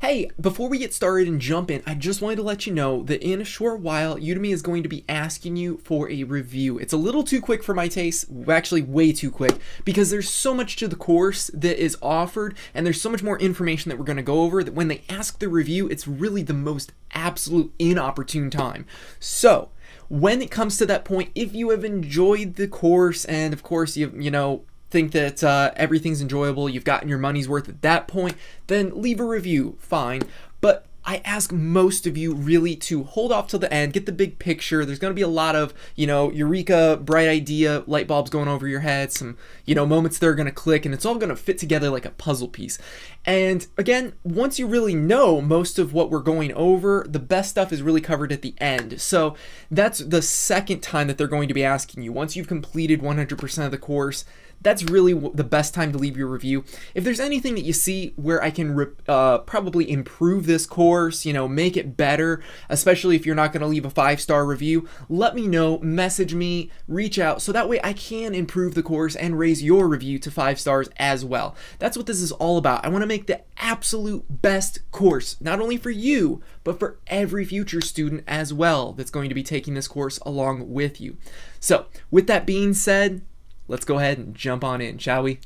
Hey, before we get started and jump in, I just wanted to let you know that in a short while, Udemy is going to be asking you for a review. It's a little too quick for my taste, actually way too quick, because there's so much to the course that is offered, and there's so much more information that we're going to go over that when they ask the review, it's really the most absolute inopportune time. So, when it comes to that point, if you have enjoyed the course, and of course think that everything's enjoyable, you've gotten your money's worth at that point, then leave a review, fine. But I ask most of you really to hold off till the end, get the big picture. There's going to be a lot of, eureka, bright idea, light bulbs going over your head, some, moments that are going to click, and it's all going to fit together like a puzzle piece. And again, once you really know most of what we're going over, the best stuff is really covered at the end. So that's the second time that they're going to be asking you. Once you've completed 100% of the course, that's really the best time to leave your review. If there's anything that you see where I can probably improve this course, make it better, especially if you're not going to leave a 5-star review, let me know, message me, reach out, so that way I can improve the course and raise your review to 5 stars as well. That's what this is all about. I want to make the absolute best course, not only for you, but for every future student as well that's going to be taking this course along with you. So, with that being said, let's go ahead and jump on in, shall we?